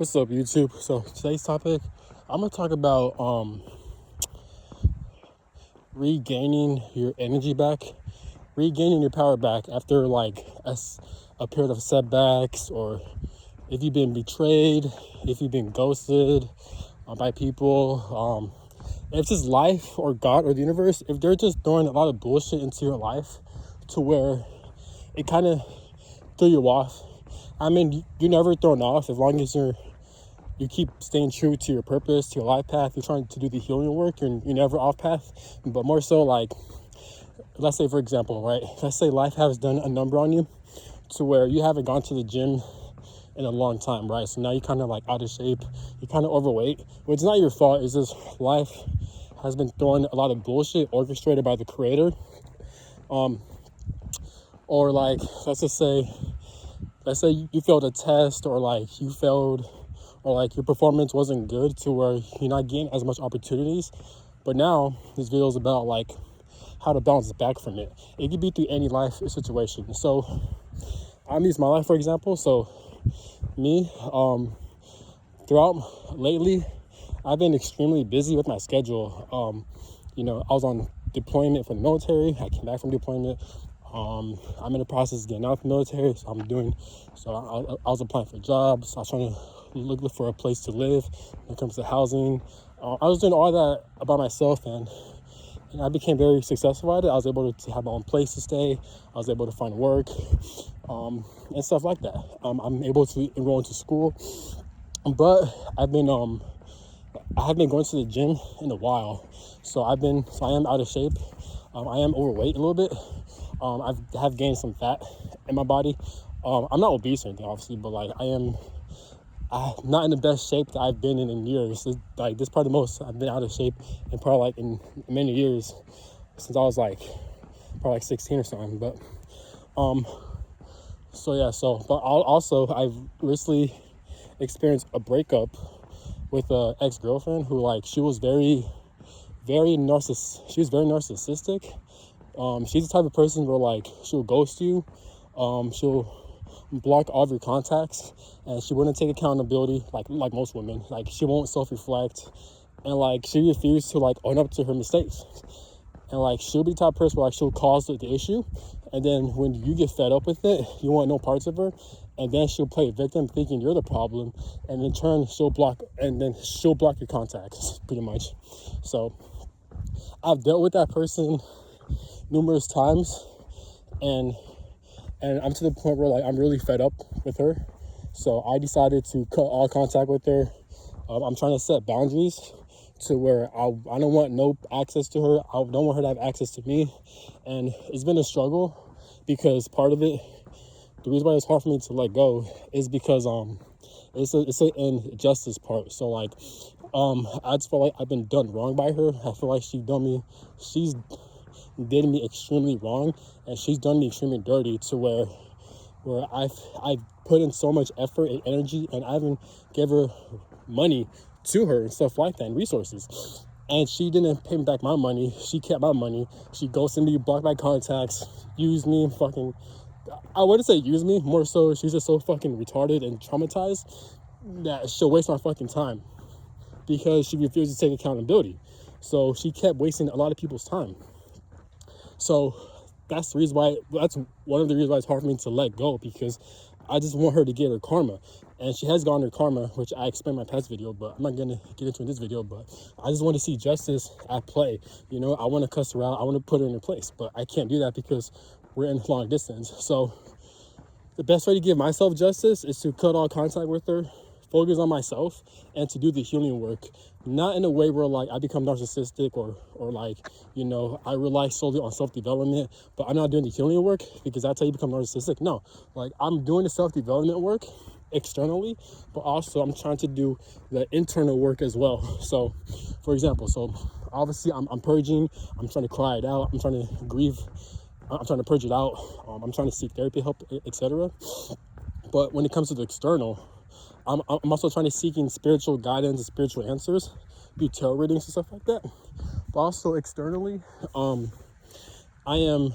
What's up, YouTube? So today's topic, I'm gonna talk about regaining your energy back, regaining your power back after like a period of setbacks, or if you've been betrayed, if you've been ghosted by people, if just life or God or the universe, if they're just throwing a lot of bullshit into your life to where it kind of threw you off. I mean, you're never thrown off as long as you keep staying true to your purpose, to your life path. You're trying to do the healing work. You're never off path. But more so, like, let's say, for example, right? Let's say life has done a number on you to where you haven't gone to the gym in a long time, right? So now you're kind of like out of shape. You're kind of overweight, which is not your fault. It's just life has been throwing a lot of bullshit orchestrated by the creator. Or like, let's say you failed a test, or like you failed, or like your performance wasn't good to where you're not getting as much opportunities. But now this video is about like how to bounce back from it. It could be through any life situation. So I'm using my life for example. So me, throughout lately, I've been extremely busy with my schedule. I was on deployment for the military. I came back from deployment. I'm in the process of getting out of the military, so I was applying for jobs. I was trying to look for a place to live when it comes to housing. I was doing all that by myself, and I became very successful at it. I was able to have my own place to stay. I was able to find work, and stuff like that. I'm able to enroll into school, but I haven't been going to the gym in a while. So I am out of shape. I am overweight a little bit. I have gained some fat in my body. I'm not obese or anything, obviously, but like I'm not in the best shape that I've been in years. Like this is probably the most I've been out of shape in probably like in many years since I was like probably like 16 or something. But I've recently experienced a breakup with an ex-girlfriend who, like, she was very narcissistic. She's the type of person where, like, she'll ghost you, she'll block all of your contacts, and she wouldn't take accountability like most women. Like, she won't self-reflect, and like she refused to like own up to her mistakes. And like she'll be the type of person where like she'll cause the issue, and then when you get fed up with it, you want no parts of her, and then she'll play victim thinking you're the problem, and in turn she'll block your contacts pretty much. So I've dealt with that person numerous times, and I'm to the point where like I'm really fed up with her. So I decided to cut all contact with her. I'm trying to set boundaries to where I don't want no access to her. I don't want her to have access to me. And it's been a struggle because part of it, the reason why it's hard for me to let go is because it's an injustice part. So like I just feel like I've been done wrong by her. I feel like she's did me extremely wrong, and she's done me extremely dirty to where I've put in so much effort and energy, and I haven't give her money to her and stuff like that, and resources, and she didn't pay me back my money. She kept my money. She ghosted me, blocked my contacts, used me, I wouldn't say use me, more so she's just so fucking retarded and traumatized that she'll waste my fucking time because she refused to take accountability. So she kept wasting a lot of people's time. So that's one of the reasons why it's hard for me to let go, because I just want her to get her karma. And she has gotten her karma, which I explained in my past video, but I'm not going to get into in this video. But I just want to see justice at play. I want to cuss her out. I want to put her in her place, but I can't do that because we're in long distance. So the best way to give myself justice is to cut all contact with her, focus on myself, and to do the healing work. Not in a way where like I become narcissistic or like, I rely solely on self-development, but I'm not doing the healing work because that's how you become narcissistic. No, like I'm doing the self-development work externally, but also I'm trying to do the internal work as well. So for example, obviously I'm purging, I'm trying to cry it out, I'm trying to grieve, I'm trying to purge it out, I'm trying to seek therapy help, etc. But when it comes to the external, I'm also trying to seek in spiritual guidance and spiritual answers, do tarot readings and stuff like that. But also externally, I am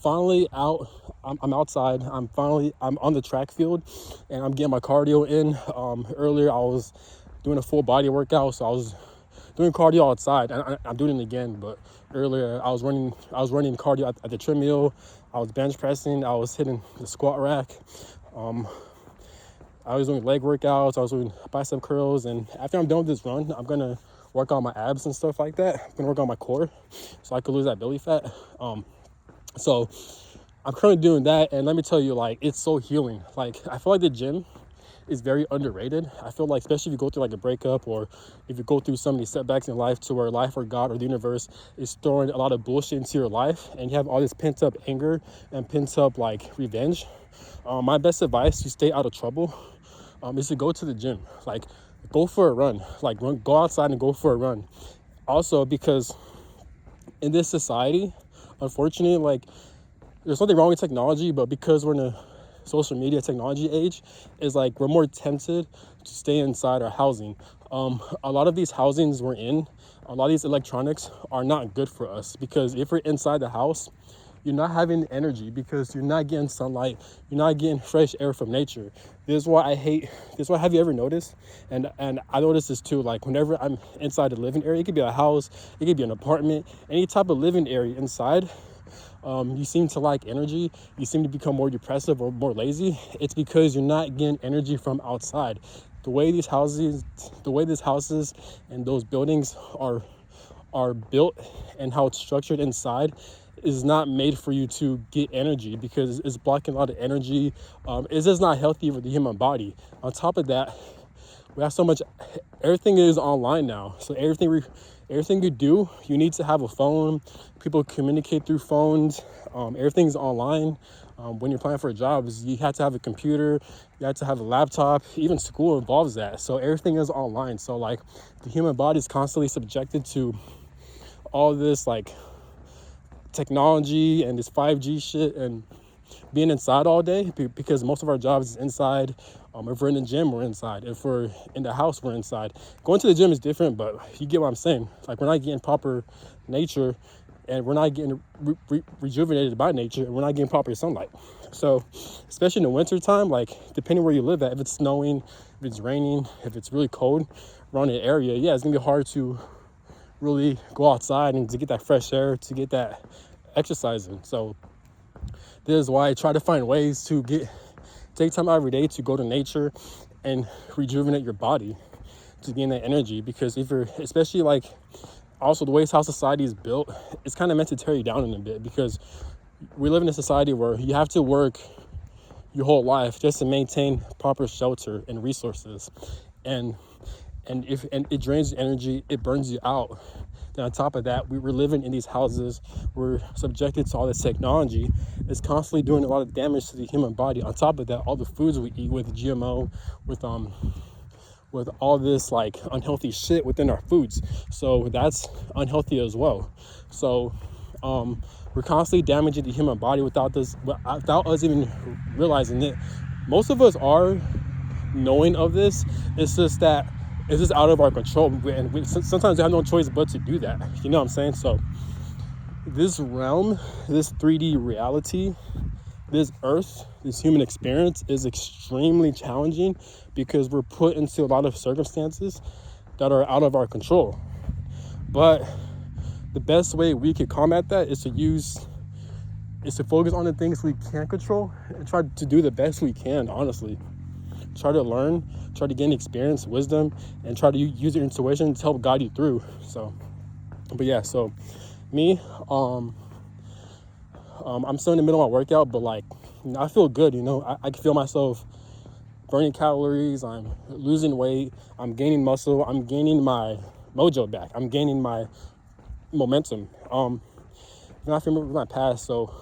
finally out. I'm outside. I'm on the track field, and I'm getting my cardio in. Earlier I was doing a full body workout, so I was doing cardio outside. I'm doing it again, but earlier I was running cardio at the treadmill. I was bench pressing. I was hitting the squat rack. I was doing leg workouts. I was doing bicep curls, and after I'm done with this run, I'm gonna work on my abs and stuff like that. I'm gonna work on my core so I could lose that belly fat. So I'm currently doing that, and let me tell you, like, it's so healing. Like, I feel like the gym is very underrated. I feel like, especially if you go through like a breakup, or if you go through some of these setbacks in life, to where life or God or the universe is throwing a lot of bullshit into your life, and you have all this pent up anger and pent up like revenge. My best advice to stay out of trouble is to go to the gym. Like, go for a run. Like, go outside and go for a run. Also, because in this society, unfortunately, like, there's nothing wrong with technology, but because we're in a social media technology age, is like we're more tempted to stay inside our housing. A lot of these housings we're in, a lot of these electronics are not good for us, because if we're inside the house, you're not having energy, because you're not getting sunlight, you're not getting fresh air from nature. This is why have you ever noticed, and I noticed this too, like whenever I'm inside the living area, it could be a house, it could be an apartment, any type of living area inside, you seem to lack energy, you seem to become more depressive or more lazy. It's because you're not getting energy from outside. The way these houses and those buildings are built, and how it's structured inside, is not made for you to get energy, because it's blocking a lot of energy. It's just not healthy for the human body. On top of that, we have so much, everything is online now. So everything you do, you need to have a phone. People communicate through phones. Everything's online. When you're applying for jobs, you have to have a computer, you have to have a laptop. Even school involves that. So everything is online. So like, the human body is constantly subjected to all this like technology and this 5G shit, and being inside all day, because most of our jobs is inside. If we're in the gym, we're inside. If we're in the house, we're inside. Going to the gym is different, but you get what I'm saying. Like, we're not getting proper nature, and we're not getting rejuvenated by nature, and we're not getting proper sunlight. So, especially in the winter time, like, depending where you live at, if it's snowing, if it's raining, if it's really cold around the area, yeah, it's gonna be hard to really go outside and to get that fresh air, to get that exercise in. So this is why I try to find ways to take time out every day to go to nature and rejuvenate your body, to gain that energy. Because if you're, especially like, also the way how society is built, it's kind of meant to tear you down in a bit, because we live in a society where you have to work your whole life just to maintain proper shelter and resources, and it drains your energy, it burns you out. Then on top of that, we're living in these houses, we're subjected to all this technology. It's constantly doing a lot of damage to the human body. On top of that, all the foods we eat with GMO, with all this like unhealthy shit within our foods, so that's unhealthy as well. So we're constantly damaging the human body without us even realizing it. Most of us are knowing of this. It's just that it's just out of our control, and sometimes we have no choice but to do that. You know what I'm saying? So this realm, this 3D reality, this earth, this human experience is extremely challenging, because we're put into a lot of circumstances that are out of our control. But the best way we can combat that is to focus on the things we can control, and try to do the best we can, honestly. Try to learn, try to gain experience, wisdom, and try to use your intuition to help guide you through. So, but yeah, so me, I'm still in the middle of my workout, but like, I feel good, I can feel myself burning calories, I'm losing weight, I'm gaining muscle, I'm gaining my mojo back, I'm gaining my momentum. I remember my past, so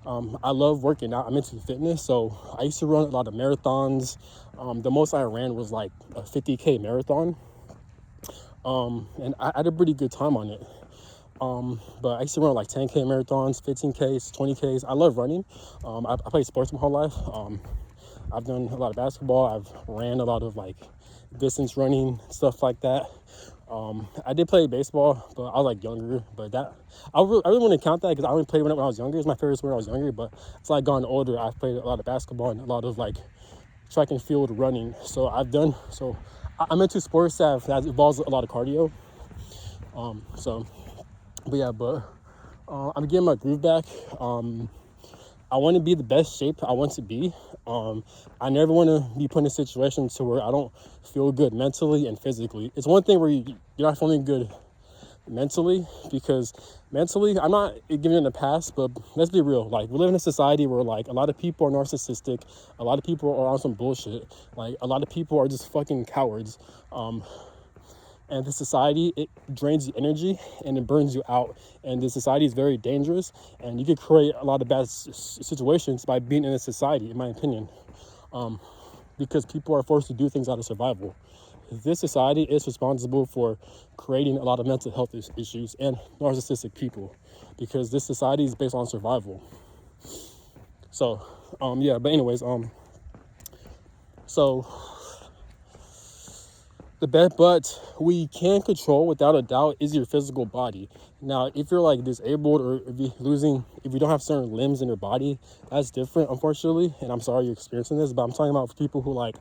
I love working out. I'm into fitness, so I used to run a lot of marathons. The most I ran was like a 50K marathon, and I had a pretty good time on it. But I used to run like 10K marathons, 15Ks, 20Ks. I love running. I played sports my whole life. I've done a lot of basketball. I've ran a lot of like distance running, stuff like that. I did play baseball, but I was like younger. But that I really want to count that because I only played when I was younger. It's my favorite sport when I was younger. But as I gone older, I've played a lot of basketball and a lot of like track and field running. So I'm into sports that involves a lot of cardio. I'm getting my groove back. I want to be the best shape I want to be. I never want to be put in a situation to where I don't feel good mentally and physically. It's one thing where you're not feeling good mentally, because mentally, I'm not giving it a pass, but let's be real. Like, we live in a society where like a lot of people are narcissistic, a lot of people are on some bullshit, like a lot of people are just fucking cowards. And this society, it drains the energy and it burns you out. And this society is very dangerous, and you could create a lot of bad situations by being in a society, in my opinion, because people are forced to do things out of survival. This society is responsible for creating a lot of mental health issues and narcissistic people, because this society is based on survival. So, so the best, but we can control without a doubt is your physical body. Now, if you're like disabled, or if you don't have certain limbs in your body, that's different, unfortunately. And I'm sorry you're experiencing this, but I'm talking about people who like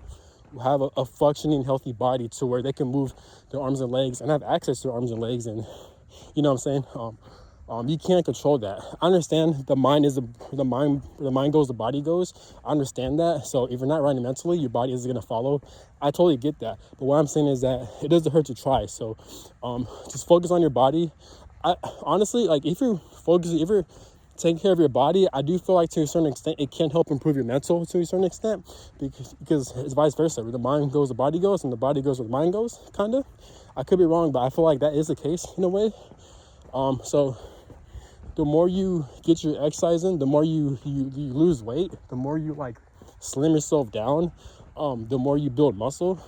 have a functioning, healthy body to where they can move their arms and legs and have access to their arms and legs, and you know what I'm saying. You can't control that. I understand the mind goes, the body goes. I understand that. So if you're not running mentally, your body is gonna follow. I totally get that. But what I'm saying is that it doesn't hurt to try. So just focus on your body. I honestly, like, if you're taking care of your body, I do feel like to a certain extent it can help improve your mental to a certain extent, because it's vice versa. Where the mind goes, the body goes, and the body goes where the mind goes, kind of. I could be wrong, but I feel like that is the case in a way. So the more you get your exercise in, the more you lose weight, the more you like slim yourself down, the more you build muscle,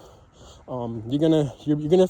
you're gonna feel